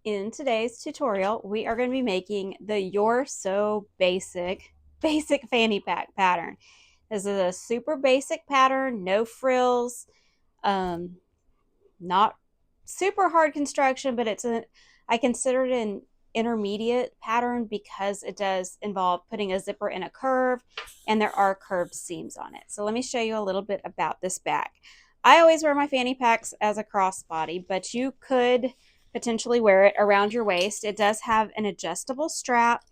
In today's tutorial, we are going to be making the You're So basic fanny pack pattern. This is a super basic pattern, no frills, um, not super hard construction, but I consider it an intermediate pattern because it does involve putting a zipper in a curve and there are curved seams on it. So let me show you a little bit about this bag. I always wear my fanny packs as a crossbody, but you could potentially wear it around your waist. It does have an adjustable strap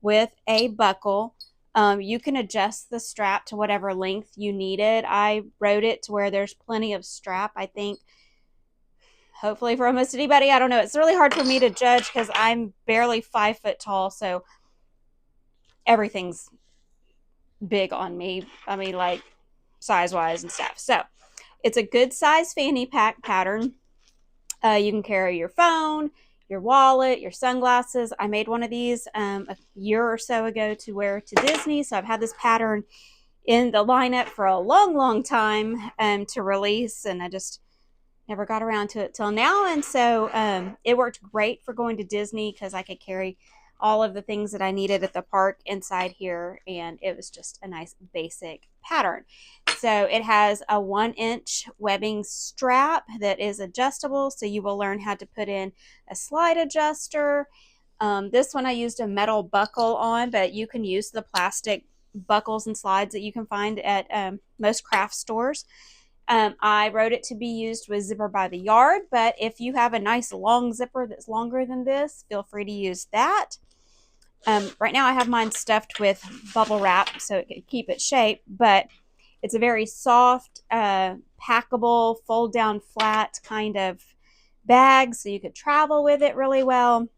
with a buckle. You can adjust the strap to whatever length you need it. I wrote it to where there's plenty of strap. I think hopefully for almost anybody. I don't know. It's really hard for me to judge because I'm barely 5 foot tall, so everything's big on me. I mean, like size wise and stuff. So it's a good size fanny pack pattern. You can carry your phone, your wallet, your sunglasses. I made one of these a year or so ago to wear to Disney, so I've had this pattern in the lineup for a long time to release, and I just never got around to it till now. And so it worked great for going to Disney because I could carry all of the things that I needed at the park inside here, and it was just a nice basic pattern. So it has a 1-inch webbing strap that is adjustable, so you will learn how to put in a slide adjuster. This one I used a metal buckle on, but you can use the plastic buckles and slides that you can find at most craft stores. I wrote it to be used with zipper by the yard, but if you have a nice long zipper that's longer than this, feel free to use that. Right now I have mine stuffed with bubble wrap so it can keep its shape, but it's a very soft, packable, fold down flat kind of bag, so you could travel with it really well.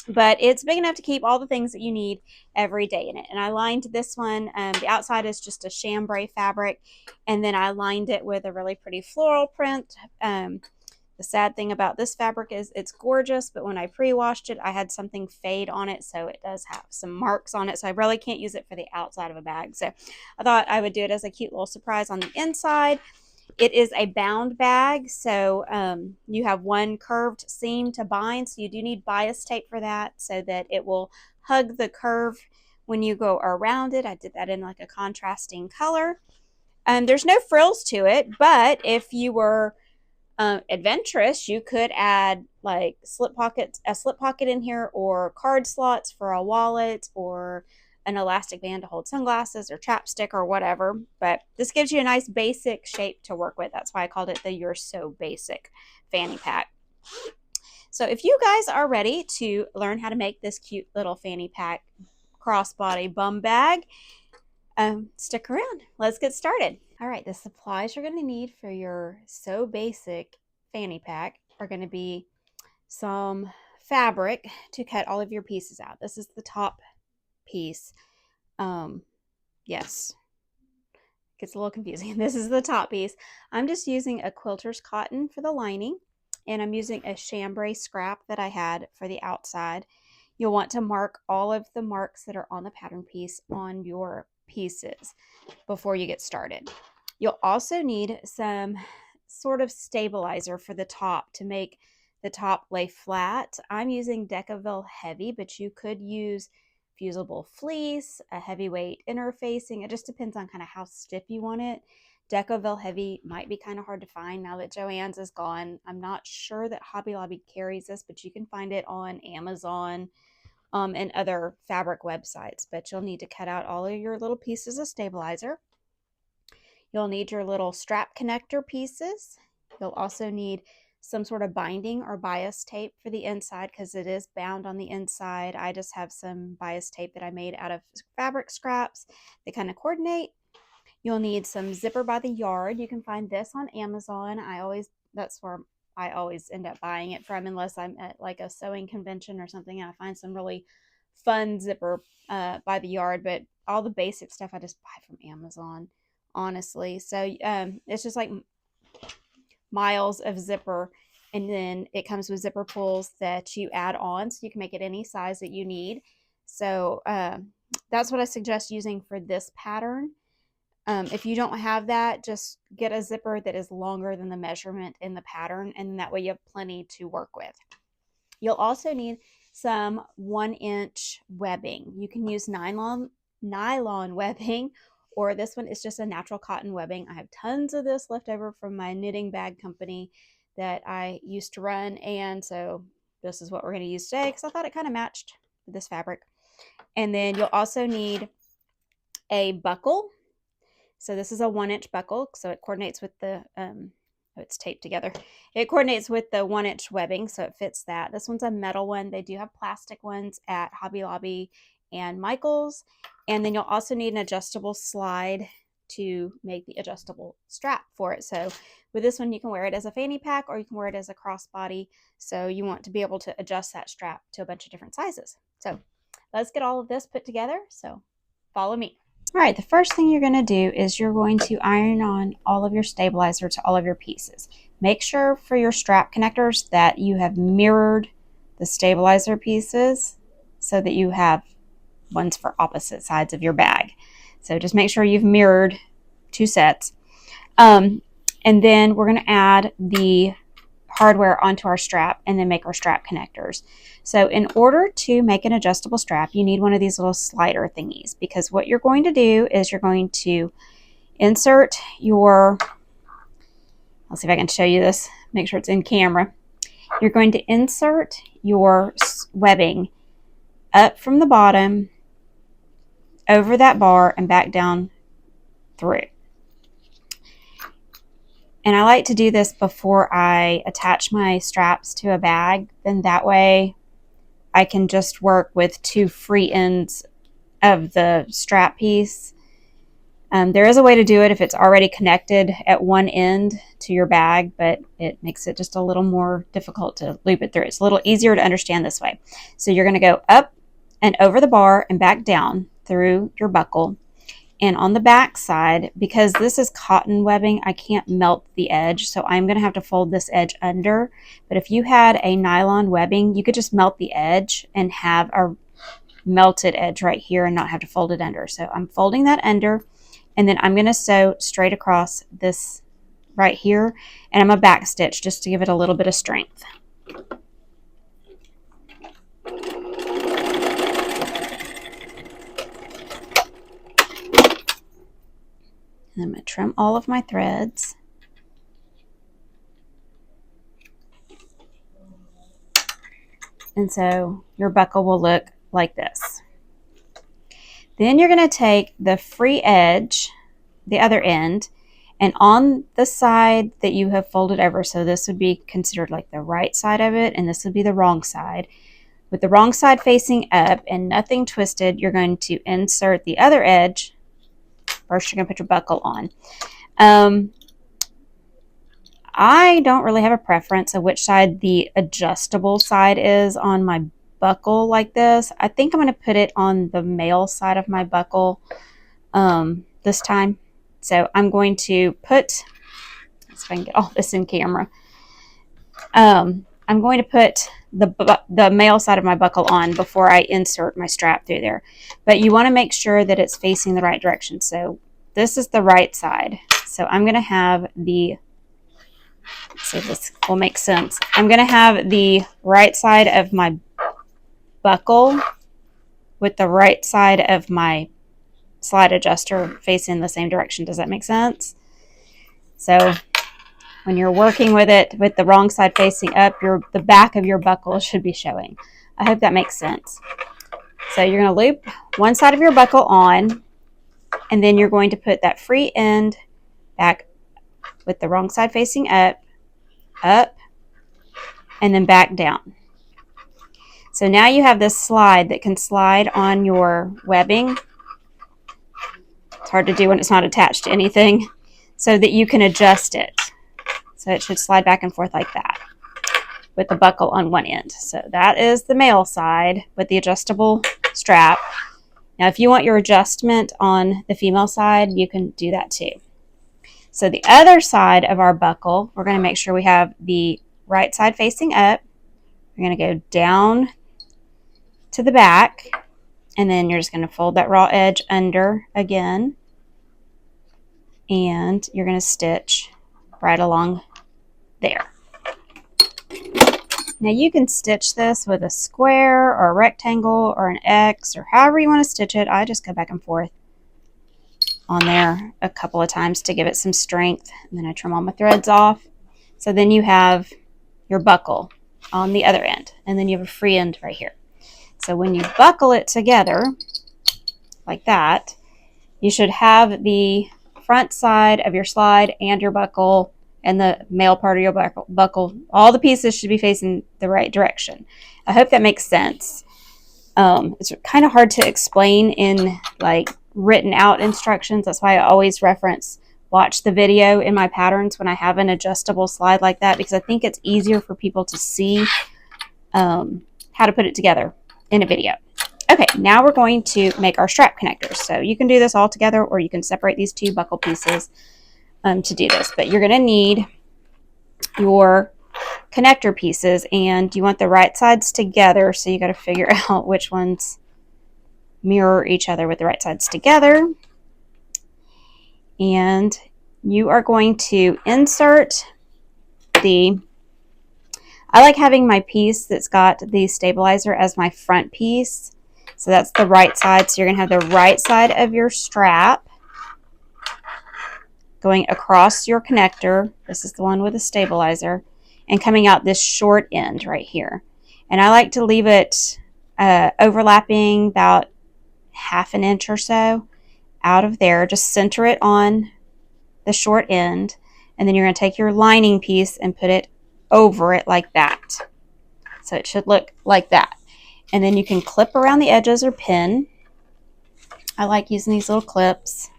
But it's big enough to keep all the things that you need every day in it. And I lined this one, the outside is just a chambray fabric, and then I lined it with a really pretty floral print. The sad thing about this fabric is it's gorgeous, but when I pre-washed it, I had something fade on it, so it does have some marks on it, so I really can't use it for the outside of a bag. So I thought I would do it as a cute little surprise on the inside. It is a bound bag, so you have one curved seam to bind, so you do need bias tape for that so that it will hug the curve when you go around it. I did that in like a contrasting color. There's no frills to it, but if you were adventurous, you could add like a slip pocket in here, or card slots for a wallet, or an elastic band to hold sunglasses or chapstick or whatever. But this gives you a nice basic shape to work with. That's why I called it the You're So Basic fanny pack. So if you guys are ready to learn how to make this cute little fanny pack crossbody bum bag, stick around. Let's get started. All right, the supplies you're going to need for your So Basic fanny pack are going to be some fabric to cut all of your pieces out. This is the top piece. Yes, gets a little confusing. This is the top piece. I'm just using a quilter's cotton for the lining, and I'm using a chambray scrap that I had for the outside. You'll want to mark all of the marks that are on the pattern piece on your pieces before you get started. You'll also need some sort of stabilizer for the top to make the top lay flat. I'm using Decaville Heavy, but you could use fusible fleece, a heavyweight interfacing. It just depends on kind of how stiff you want it. Decaville Heavy might be kind of hard to find now that Joann's is gone. I'm not sure that Hobby Lobby carries this, but you can find it on Amazon and other fabric websites. But you'll need to cut out all of your little pieces of stabilizer. You'll need your little strap connector pieces. You'll also need some sort of binding or bias tape for the inside because it is bound on the inside. I just have some bias tape that I made out of fabric scraps. They kind of coordinate. You'll need some zipper by the yard. You can find this on Amazon. That's where I always end up buying it from, unless I'm at like a sewing convention or something and I find some really fun zipper by the yard. But all the basic stuff I just buy from Amazon, honestly. So it's just like miles of zipper, and then it comes with zipper pulls that you add on so you can make it any size that you need. So that's what I suggest using for this pattern. If you don't have that, just get a zipper that is longer than the measurement in the pattern, and that way you have plenty to work with. You'll also need some 1-inch webbing. You can use nylon webbing, or this one is just a natural cotton webbing. I have tons of this left over from my knitting bag company that I used to run, and so this is what we're going to use today because I thought it kind of matched with this fabric. And then you'll also need a buckle. So this is a 1-inch buckle, so it coordinates with the it's taped together. It coordinates with the 1-inch webbing, so it fits that. This one's a metal one. They do have plastic ones at Hobby Lobby and Michael's. And then you'll also need an adjustable slide to make the adjustable strap for it. So with this one, you can wear it as a fanny pack or you can wear it as a crossbody. So you want to be able to adjust that strap to a bunch of different sizes. So let's get all of this put together. So follow me. All right, the first thing you're going to do is you're going to iron on all of your stabilizer to all of your pieces. Make sure for your strap connectors that you have mirrored the stabilizer pieces so that you have ones for opposite sides of your bag. So just make sure you've mirrored 2 sets. And then we're going to add the hardware onto our strap and then make our strap connectors. So in order to make an adjustable strap, you need one of these little slider thingies, because what you're going to do is you're going to insert your, I'll see if I can show you this, make sure it's in camera. You're going to insert your webbing up from the bottom over that bar and back down through. And I like to do this before I attach my straps to a bag, then that way I can just work with 2 free ends of the strap piece. There is a way to do it if it's already connected at one end to your bag, but it makes it just a little more difficult to loop it through. It's a little easier to understand this way. So you're going to go up and over the bar and back down through your buckle. And on the back side, because this is cotton webbing, I can't melt the edge, so I'm going to have to fold this edge under. But if you had a nylon webbing, you could just melt the edge and have a melted edge right here and not have to fold it under. So I'm folding that under, and then I'm going to sew straight across this right here, and I'm going to back stitch just to give it a little bit of strength. And I'm going to trim all of my threads. And so your buckle will look like this. Then you're going to take the free edge, the other end, and on the side that you have folded over, so this would be considered like the right side of it, and this would be the wrong side. With the wrong side facing up and nothing twisted, you're going to insert the other edge. First, you're going to put your buckle on. I don't really have a preference of which side the adjustable side is on my buckle like this. I think I'm going to put it on the male side of my buckle this time. So I'm going to put, let's see if I can get all this in camera. I'm going to put the male side of my buckle on before I insert my strap through there. But you want to make sure that it's facing the right direction. So this is the right side. So I'm going to have the, let's see if this will make sense. I'm going to have the right side of my buckle with the right side of my slide adjuster facing the same direction. Does that make sense? So when you're working with it with the wrong side facing up, the back of your buckle should be showing. I hope that makes sense. So you're going to loop one side of your buckle on, and then you're going to put that free end back with the wrong side facing up, and then back down. So now you have this slide that can slide on your webbing. It's hard to do when it's not attached to anything, so that you can adjust it. So it should slide back and forth like that with the buckle on one end. So that is the male side with the adjustable strap. Now if you want your adjustment on the female side, you can do that too. So the other side of our buckle, we're going to make sure we have the right side facing up. We're going to go down to the back, and then you're just going to fold that raw edge under again, and you're going to stitch right along there. Now you can stitch this with a square or a rectangle or an X or however you want to stitch it. I just go back and forth on there a couple of times to give it some strength, and then I trim all my threads off. So then you have your buckle on the other end, and then you have a free end right here. So when you buckle it together like that, you should have the front side of your slide and your buckle and the male part of your buckle, all the pieces should be facing the right direction. I hope that makes sense. It's kind of hard to explain in like written out instructions. That's why I always watch the video in my patterns when I have an adjustable slide like that, because I think it's easier for people to see how to put it together in a video. Okay, now we're going to make our strap connectors. So you can do this all together, or you can separate these two buckle pieces to do this. But you're going to need your connector pieces, and you want the right sides together, so you got to figure out which ones mirror each other with the right sides together. And you are going to insert I like having my piece that's got the stabilizer as my front piece. So that's the right side. So you're going to have the right side of your strap going across your connector. This is the one with the stabilizer. And coming out this short end right here. And I like to leave it overlapping about ½ an inch or so out of there. Just center it on the short end. And then you're going to take your lining piece and put it over it like that. So it should look like that. And then you can clip around the edges or pin. I like using these little clips.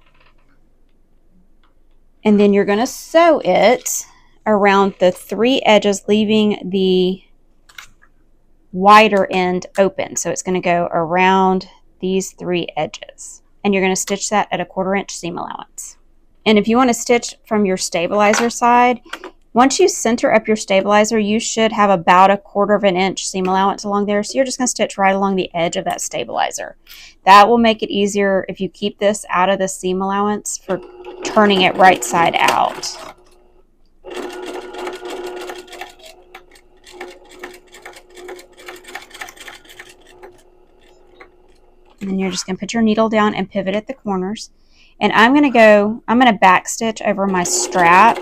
And then you're going to sew it around the 3 edges, leaving the wider end open. So it's going to go around these 3 edges. And you're going to stitch that at a 1/4 inch seam allowance. And if you want to stitch from your stabilizer side, once you center up your stabilizer, you should have about a 1/4 inch seam allowance along there. So you're just going to stitch right along the edge of that stabilizer. That will make it easier if you keep this out of the seam allowance for turning it right side out. And then you're just going to put your needle down and pivot at the corners. And I'm going to back stitch over my strap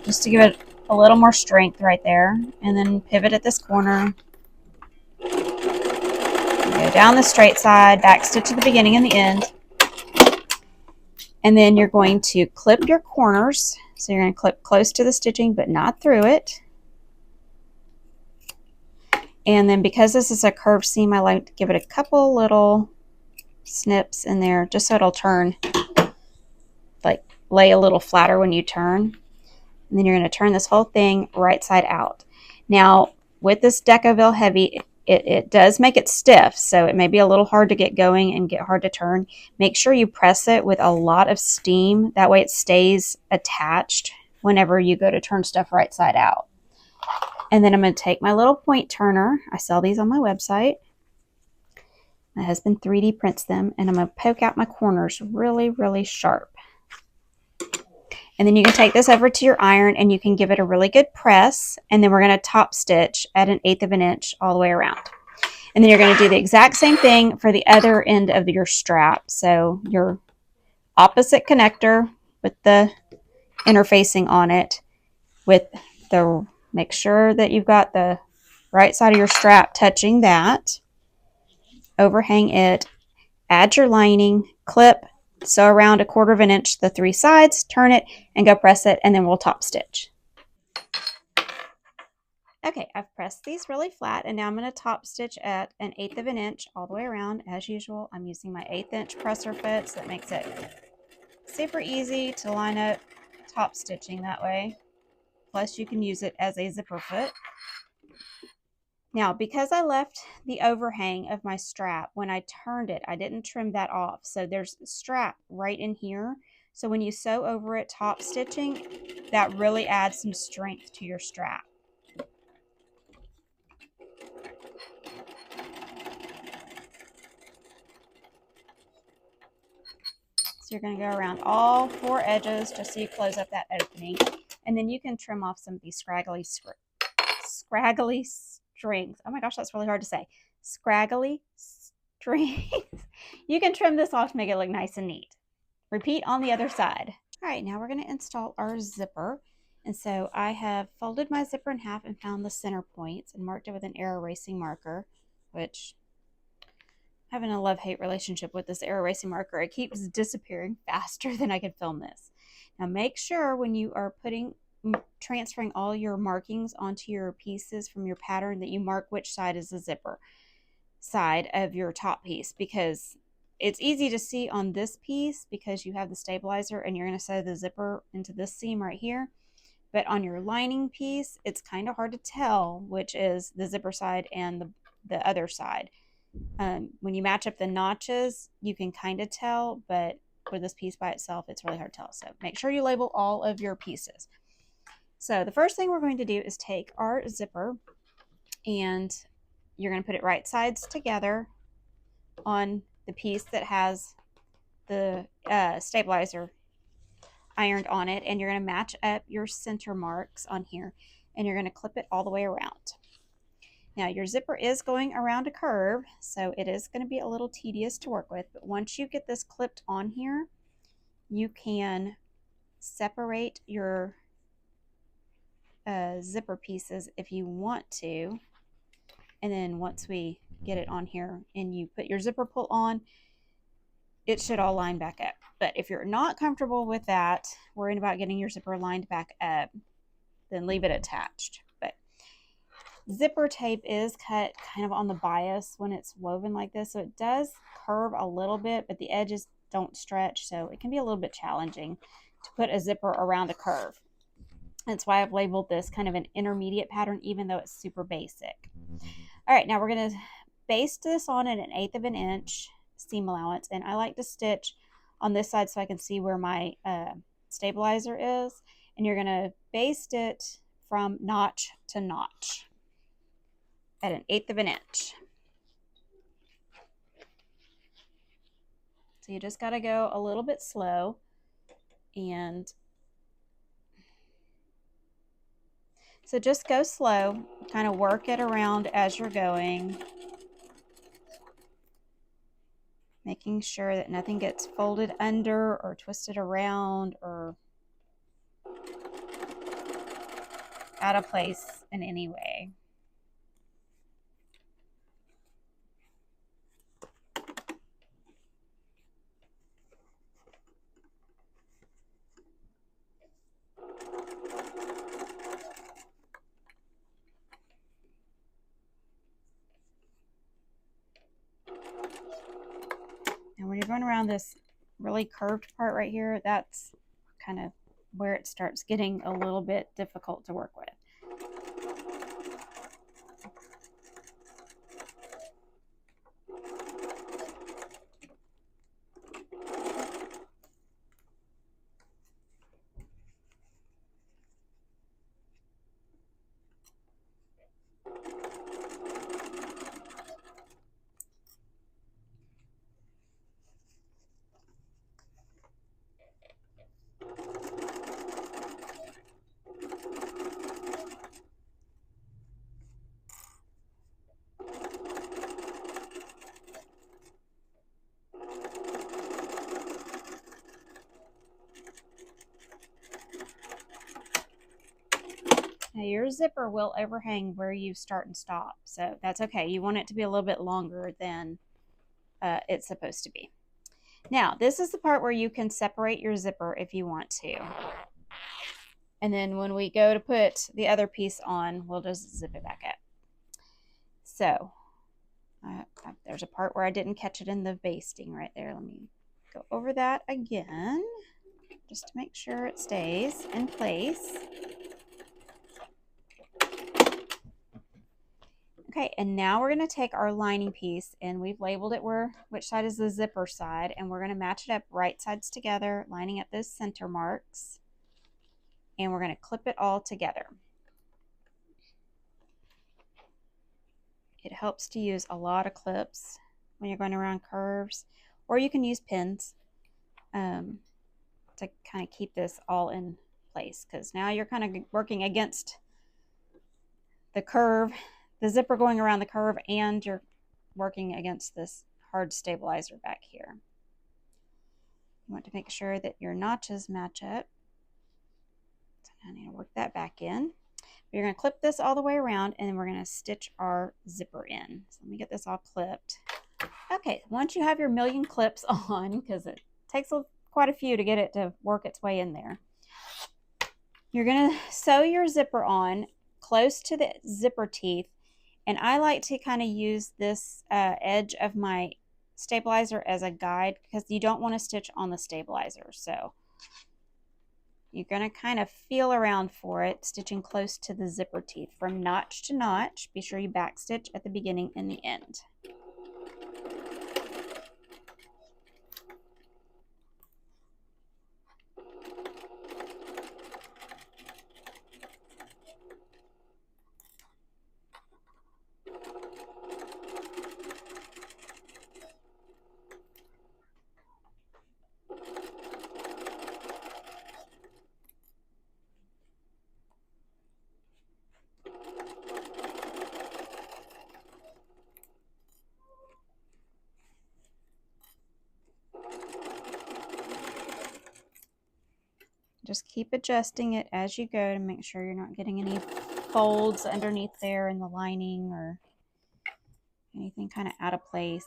just to give it a little more strength right there. And then pivot at this corner. Go down the straight side, back stitch at the beginning and the end. And then you're going to clip your corners. So you're going to clip close to the stitching, but not through it. And then because this is a curved seam, I like to give it a couple little snips in there just so it'll turn, like lay a little flatter when you turn. And then you're going to turn this whole thing right side out. Now, with this Decoville Heavy, it does make it stiff, so it may be a little hard to get going and get hard to turn. Make sure you press it with a lot of steam. That way it stays attached whenever you go to turn stuff right side out. And then I'm going to take my little point turner. I sell these on my website. My husband 3D prints them, and I'm going to poke out my corners really, really sharp. And then you can take this over to your iron and you can give it a really good press. And then we're going to top stitch at an 1/8 of an inch all the way around. And then you're going to do the exact same thing for the other end of your strap. So your opposite connector with the interfacing on it, make sure that you've got the right side of your strap touching that. Overhang it, add your lining, clip, sew around a 1/4 of an inch the 3 sides, turn it, and go press it, and then we'll top stitch. Okay, I've pressed these really flat, and now I'm going to top stitch at an 1/8 of an inch all the way around. As usual, I'm using my 1/8 inch presser foot, so that makes it super easy to line up top stitching that way. Plus, you can use it as a zipper foot. Now, because I left the overhang of my strap, when I turned it, I didn't trim that off. So there's a strap right in here. So when you sew over it top stitching, that really adds some strength to your strap. So you're going to go around all 4 edges just so you close up that opening. And then you can trim off some of these scraggly strings. Oh my gosh, that's really hard to say. Scraggly strings. You can trim this off to make it look nice and neat. Repeat on the other side. All right, now we're going to install our zipper. And so I have folded my zipper in half and found the center points and marked it with an air erasing marker, which I'm having a love-hate relationship with this air erasing marker. It keeps disappearing faster than I can film this. Now make sure when you are transferring all your markings onto your pieces from your pattern that you mark which side is the zipper side of your top piece, because it's easy to see on this piece because you have the stabilizer and you're going to sew the zipper into this seam right here. But on your lining piece, it's kind of hard to tell which is the zipper side and the other side. When you match up the notches, you can kind of tell, but for this piece by itself, it's really hard to tell. So make sure you label all of your pieces. So the first thing we're going to do is take our zipper and you're going to put it right sides together on the piece that has the stabilizer ironed on it, and you're going to match up your center marks on here and you're going to clip it all the way around. Now your zipper is going around a curve, so it is going to be a little tedious to work with, but once you get this clipped on here, you can separate your zipper pieces if you want to. And then once we get it on here and you put your zipper pull on, it should all line back up. But if you're not comfortable with that, worrying about getting your zipper lined back up, then leave it attached. But zipper tape is cut kind of on the bias when it's woven like this, so it does curve a little bit, but the edges don't stretch, so it can be a little bit challenging to put a zipper around a curve. That's why I've labeled this kind of an intermediate pattern, even though it's super basic. All right, now we're going to baste this on at 1/8 of an inch seam allowance, and I like to stitch on this side so I can see where my stabilizer is, and you're going to baste it from notch to notch at 1/8 of an inch. So you just got to go a little bit slow, and so just go slow, kind of work it around as you're going, making sure that nothing gets folded under or twisted around or out of place in any way. And when you're going around this really curved part right here, that's kind of where it starts getting a little bit difficult to work with. Now your zipper will overhang where you start and stop, so that's okay. You want it to be a little bit longer than it's supposed to be. Now this is the part where you can separate your zipper if you want to. And then when we go to put the other piece on, we'll just zip it back up. So there's a part where I didn't catch it in the basting right there. Let me go over that again just to make sure it stays in place. Okay, and now we're going to take our lining piece, and we've labeled it which side is the zipper side, and we're going to match it up right sides together, lining up those center marks, and we're going to clip it all together. It helps to use a lot of clips when you're going around curves, or you can use pins to kind of keep this all in place, because now you're kind of working against the curve, the zipper going around the curve, and you're working against this hard stabilizer back here. You want to make sure that your notches match up. So I need to work that back in. You're going to clip this all the way around, and then we're going to stitch our zipper in. So let me get this all clipped. Okay, once you have your million clips on, because it takes quite a few to get it to work its way in there, you're going to sew your zipper on close to the zipper teeth. And I like to kind of use this edge of my stabilizer as a guide, because you don't want to stitch on the stabilizer. So you're going to kind of feel around for it, stitching close to the zipper teeth from notch to notch. Be sure you back stitch at the beginning and the end. Just keep adjusting it as you go to make sure you're not getting any folds underneath there in the lining or anything kind of out of place.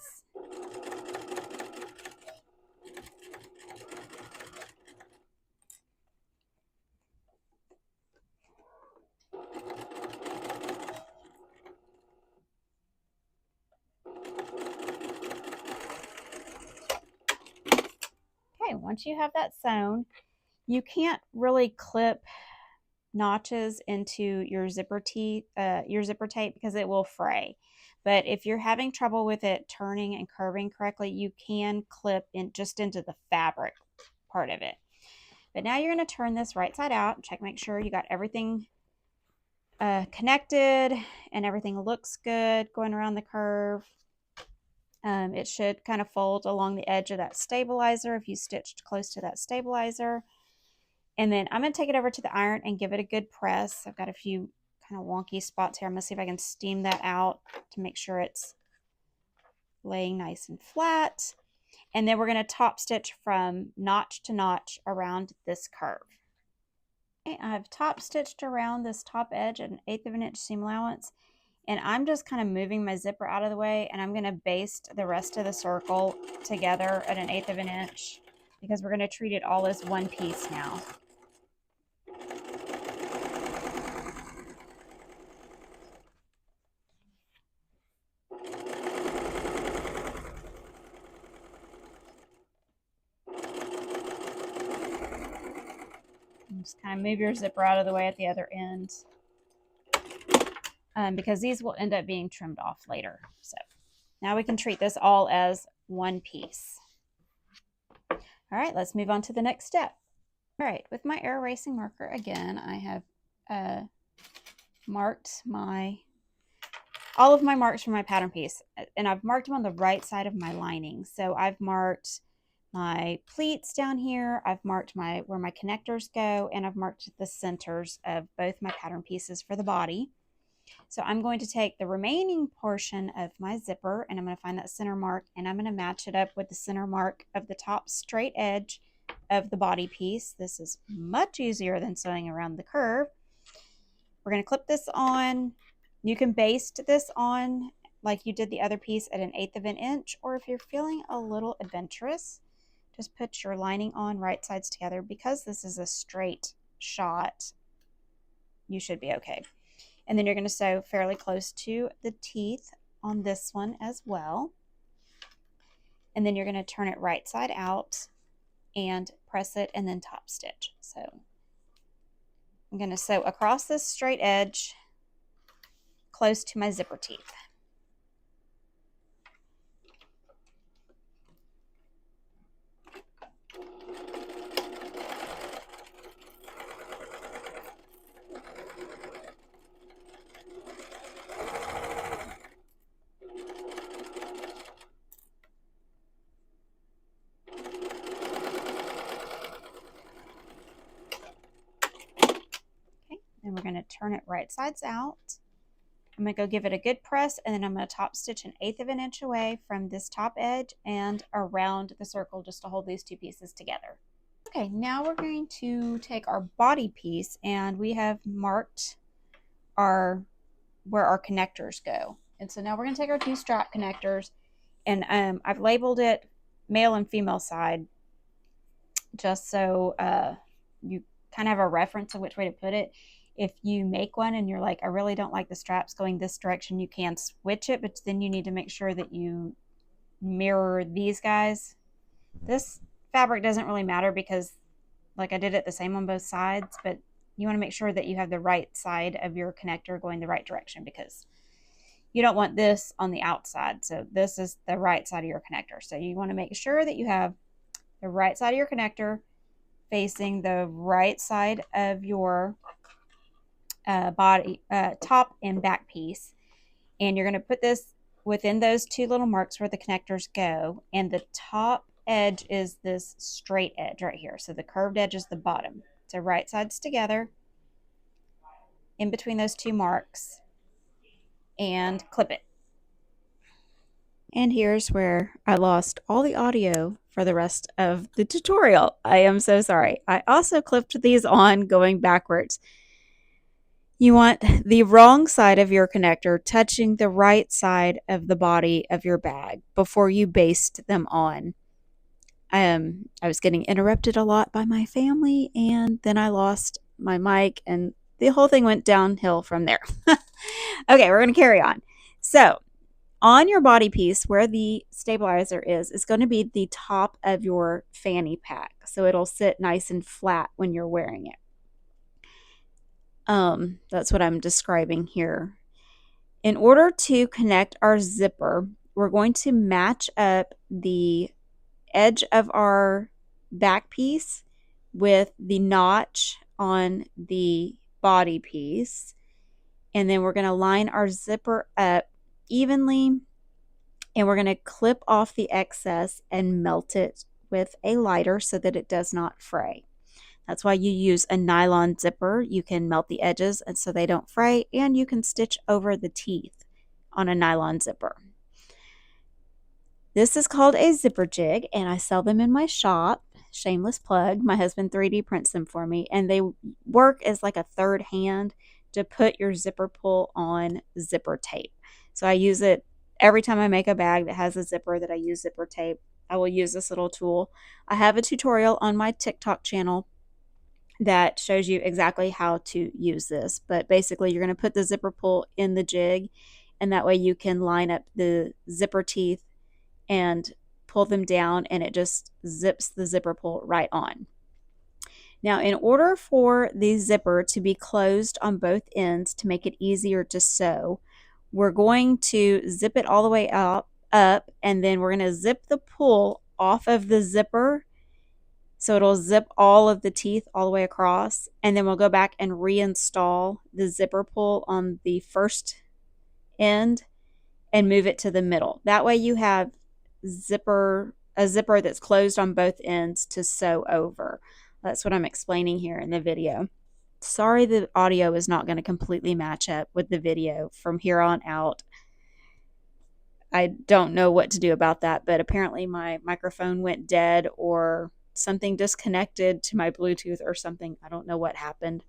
Okay, once you have that sewn, you can't really clip notches into your zipper tape because it will fray. But if you're having trouble with it turning and curving correctly, you can clip in just into the fabric part of it. But now you're going to turn this right side out, make sure you got everything connected and everything looks good going around the curve. It should kind of fold along the edge of that stabilizer if you stitched close to that stabilizer. And then I'm going to take it over to the iron and give it a good press. I've got a few kind of wonky spots here. I'm going to see if I can steam that out to make sure it's laying nice and flat. And then we're going to top stitch from notch to notch around this curve. Okay, I've top stitched around this top edge at 1/8 of an inch seam allowance. And I'm just kind of moving my zipper out of the way, and I'm going to baste the rest of the circle together at 1/8 of an inch because we're going to treat it all as one piece now. Just kind of move your zipper out of the way at the other end because these will end up being trimmed off later. So now we can treat this all as one piece. All right, let's move on to the next step. All right, with my air erasing marker again, I have marked all of my marks for my pattern piece, and I've marked them on the right side of my lining. So I've marked my pleats down here, I've marked where my connectors go, and I've marked the centers of both my pattern pieces for the body. So I'm going to take the remaining portion of my zipper and I'm going to find that center mark, and I'm going to match it up with the center mark of the top straight edge of the body piece. This is much easier than sewing around the curve. We're going to clip this on. You can baste this on like you did the other piece at 1/8 of an inch, or if you're feeling a little adventurous, just put your lining on right sides together. Because this is a straight shot, you should be okay. And then you're going to sew fairly close to the teeth on this one as well. And then you're going to turn it right side out and press it and then top stitch. So I'm going to sew across this straight edge close to my zipper teeth. we're going to turn it right sides out. I'm going to go give it a good press, and then I'm going to top stitch 1/8 of an inch away from this top edge and around the circle just to hold these two pieces together. Okay, now we're going to take our body piece, and we have marked where our connectors go. And so now we're going to take our 2 strap connectors, and I've labeled it male and female side just so you kind of have a reference of which way to put it. If you make one and you're like, I really don't like the straps going this direction, you can switch it, but then you need to make sure that you mirror these guys. This fabric doesn't really matter because like I did it the same on both sides, but you want to make sure that you have the right side of your connector going the right direction, because you don't want this on the outside. So this is the right side of your connector. So you want to make sure that you have the right side of your connector facing the right side of your body, top and back piece. And you're going to put this within those 2 little marks where the connectors go. And the top edge is this straight edge right here. So the curved edge is the bottom. So right sides together in between those 2 marks and clip it. And here's where I lost all the audio for the rest of the tutorial. I am so sorry. I also clipped these on going backwards. You want the wrong side of your connector touching the right side of the body of your bag before you baste them on. I was getting interrupted a lot by my family, and then I lost my mic, and the whole thing went downhill from there. Okay, we're going to carry on. So on your body piece, where the stabilizer is going to be the top of your fanny pack. So it'll sit nice and flat when you're wearing it. That's what I'm describing here. In order to connect our zipper, we're going to match up the edge of our back piece with the notch on the body piece. And then we're going to line our zipper up evenly, and we're going to clip off the excess and melt it with a lighter so that it does not fray. That's why you use a nylon zipper. You can melt the edges and so they don't fray, and you can stitch over the teeth on a nylon zipper. This is called a zipper jig, and I sell them in my shop. Shameless plug. My husband 3D prints them for me, and they work as like a third hand to put your zipper pull on zipper tape. So I use it every time I make a bag that has a zipper that I use zipper tape. I will use this little tool. I have a tutorial on my TikTok channel that shows you exactly how to use this. But basically, you're going to put the zipper pull in the jig, and that way you can line up the zipper teeth and pull them down, and it just zips the zipper pull right on. Now, in order for the zipper to be closed on both ends to make it easier to sew, we're going to zip it all the way up, and then we're going to zip the pull off of the zipper so it'll zip all of the teeth all the way across, and then we'll go back and reinstall the zipper pull on the first end and move it to the middle. That way you have a zipper that's closed on both ends to sew over. That's what I'm explaining here in the video. Sorry the audio is not going to completely match up with the video from here on out. I don't know what to do about that, but apparently my microphone went dead or something disconnected to my Bluetooth or something. I don't know what happened.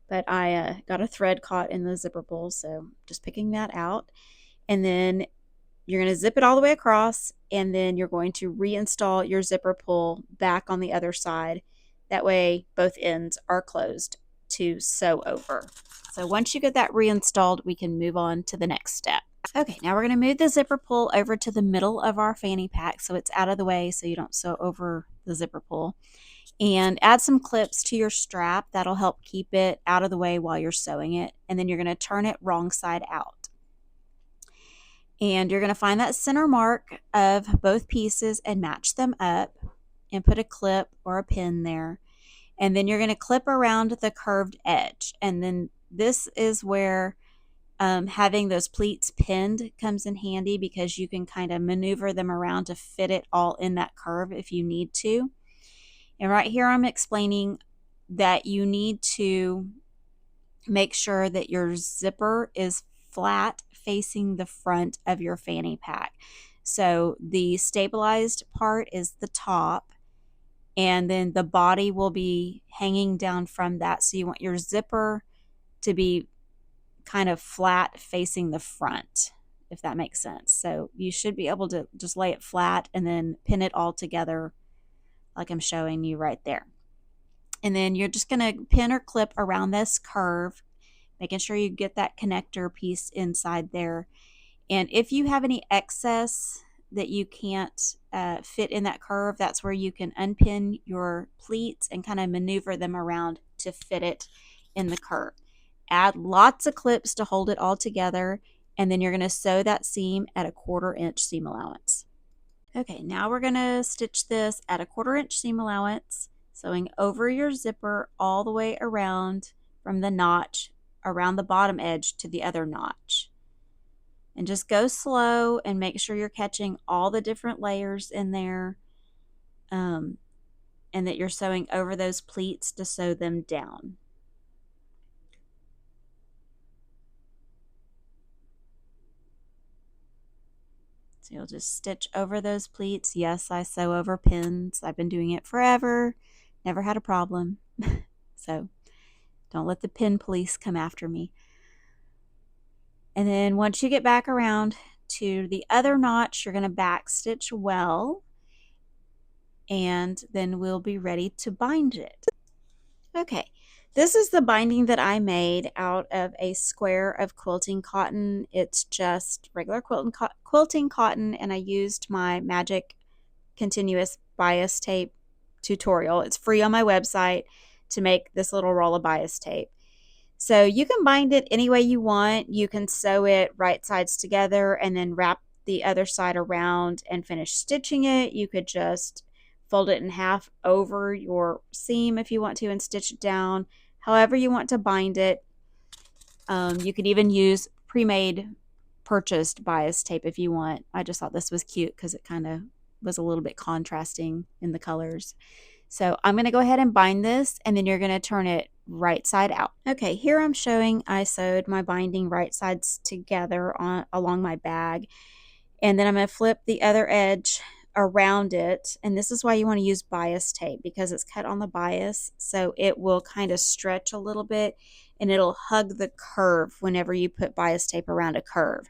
But I got a thread caught in the zipper pull, so just picking that out. And then you're going to zip it all the way across, and then you're going to reinstall your zipper pull back on the other side. That way both ends are closed to sew over. So once you get that reinstalled, we can move on to the next step. Okay, now we're going to move the zipper pull over to the middle of our fanny pack so it's out of the way so you don't sew over the zipper pull. And add some clips to your strap. That'll help keep it out of the way while you're sewing it. And then you're going to turn it wrong side out. And you're going to find that center mark of both pieces and match them up and put a clip or a pin there. And then you're going to clip around the curved edge. And then this is where having those pleats pinned comes in handy, because you can kind of maneuver them around to fit it all in that curve if you need to. And right here I'm explaining that you need to make sure that your zipper is flat facing the front of your fanny pack. So the stabilized part is the top, and then the body will be hanging down from that. So you want your zipper to be kind of flat facing the front, if that makes sense. So you should be able to just lay it flat and then pin it all together like I'm showing you right there. And then you're just going to pin or clip around this curve, making sure you get that connector piece inside there. And if you have any excess that you can't fit in that curve, that's where you can unpin your pleats and kind of maneuver them around to fit it in the curve. Add lots of clips to hold it all together, and then you're going to sew that seam at a 1/4 inch seam allowance. Okay, now we're going to stitch this at a 1/4 inch seam allowance, sewing over your zipper all the way around from the notch around the bottom edge to the other notch. And just go slow and make sure you're catching all the different layers in there, and that you're sewing over those pleats to sew them down. So you'll just stitch over those pleats. Yes, I sew over pins. I've been doing it forever. Never had a problem. So don't let the pin police come after me. And then once you get back around to the other notch, you're going to back stitch well, and then we'll be ready to bind it. Okay, this is the binding that I made out of a square of quilting cotton. It's just regular quilting cotton, and I used my Magic Continuous Bias Tape tutorial. It's free on my website to make this little roll of bias tape. So you can bind it any way you want. You can sew it right sides together and then wrap the other side around and finish stitching it. You could just fold it in half over your seam if you want to and stitch it down. However you want to bind it. You could even use pre-made purchased bias tape if you want. I just thought this was cute because it kind of was a little bit contrasting in the colors. So I'm going to go ahead and bind this, and then you're going to turn it right side out. Okay, here I'm showing I sewed my binding right sides together along my bag, and then I'm going to flip the other edge around it, and this is why you want to use bias tape, because it's cut on the bias, so it will kind of stretch a little bit and it'll hug the curve whenever you put bias tape around a curve.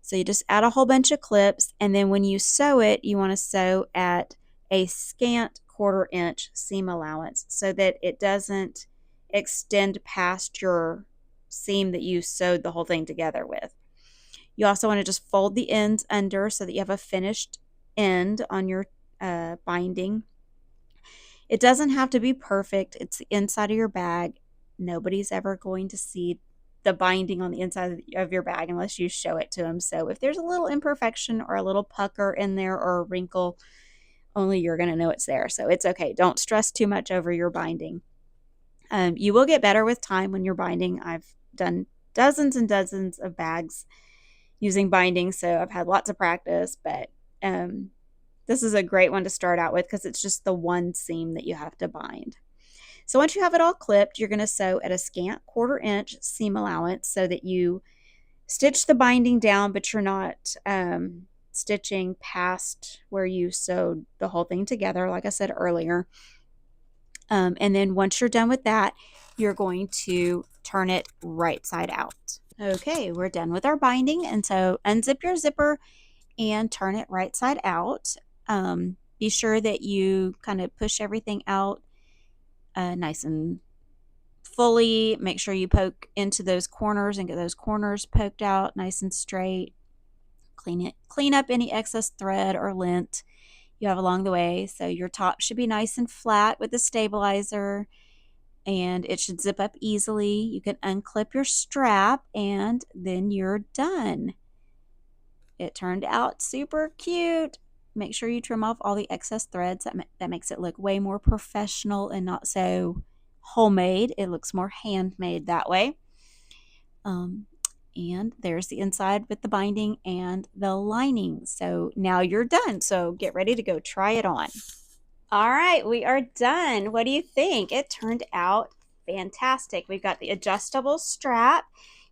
So you just add a whole bunch of clips, and then when you sew it, you want to sew at a scant 1/4 inch seam allowance so that it doesn't extend past your seam that you sewed the whole thing together with. You also want to just fold the ends under so that you have a finished end on your binding. It doesn't have to be perfect. It's the inside of your bag. Nobody's ever going to see the binding on the inside of your bag unless you show it to them. So if there's a little imperfection or a little pucker in there or a wrinkle, only you're going to know it's there. So it's okay. Don't stress too much over your binding. You will get better with time when you're binding. I've done dozens and dozens of bags using binding, so I've had lots of practice, but this is a great one to start out with because it's just the one seam that you have to bind. So once you have it all clipped, you're going to sew at a scant 1/4 inch seam allowance so that you stitch the binding down, but you're not stitching past where you sewed the whole thing together, like I said earlier. And then once you're done with that, you're going to turn it right side out. Okay, we're done with our binding, and so unzip your zipper and turn it right side out. Be sure that you kind of push everything out nice and fully. Make sure you poke into those corners and get those corners poked out nice and straight. Clean up any excess thread or lint you have along the way. So your top should be nice and flat with the stabilizer, and it should zip up easily. You can unclip your strap, and then you're done. It turned out super cute. Make sure you trim off all the excess threads. That makes it look way more professional and not so homemade. It looks more handmade that way. And there's the inside with the binding and the lining. So now you're done. So get ready to go try it on. All right, we are done. What do you think? It turned out fantastic. We've got the adjustable strap.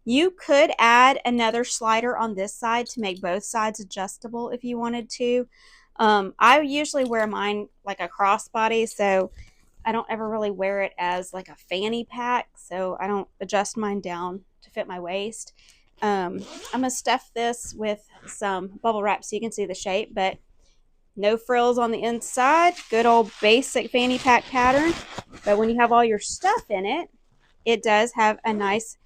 You could add another slider on this side to make both sides adjustable if you wanted to. I usually wear mine like a crossbody, so I don't ever really wear it as like a fanny pack, so I don't adjust mine down to fit my waist. I'm gonna stuff this with some bubble wrap so you can see the shape, but no frills on the inside. Good old basic fanny pack pattern. But when you have all your stuff in it, it does have a nice,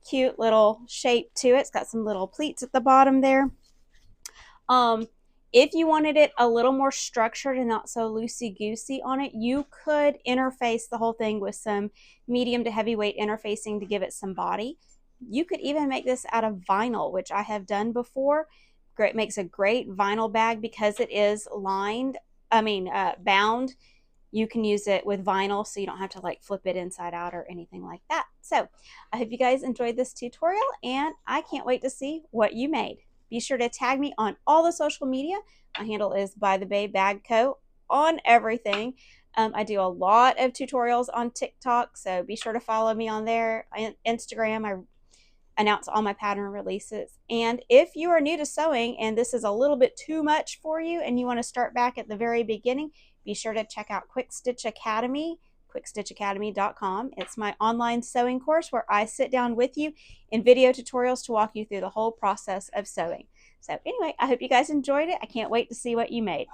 cute little shape to it. It's got some little pleats at the bottom there. Um, if you wanted it a little more structured and not so loosey-goosey on it, you could interface the whole thing with some medium to heavyweight interfacing to give it some body. You could even make this out of vinyl, which I have done before. Great, makes a great vinyl bag because it is bound. You can use it with vinyl so you don't have to like flip it inside out or anything like that. So I hope you guys enjoyed this tutorial, and I can't wait to see what you made. Be sure to tag me on all the social media. My handle is By the Bay Bag Co. on everything. I do a lot of tutorials on TikTok, so be sure to follow me on there. Instagram, I announce all my pattern releases. And if you are new to sewing and this is a little bit too much for you and you want to start back at the very beginning, be sure to check out Quick Stitch Academy, quickstitchacademy.com. It's my online sewing course where I sit down with you in video tutorials to walk you through the whole process of sewing. So anyway, I hope you guys enjoyed it. I can't wait to see what you made.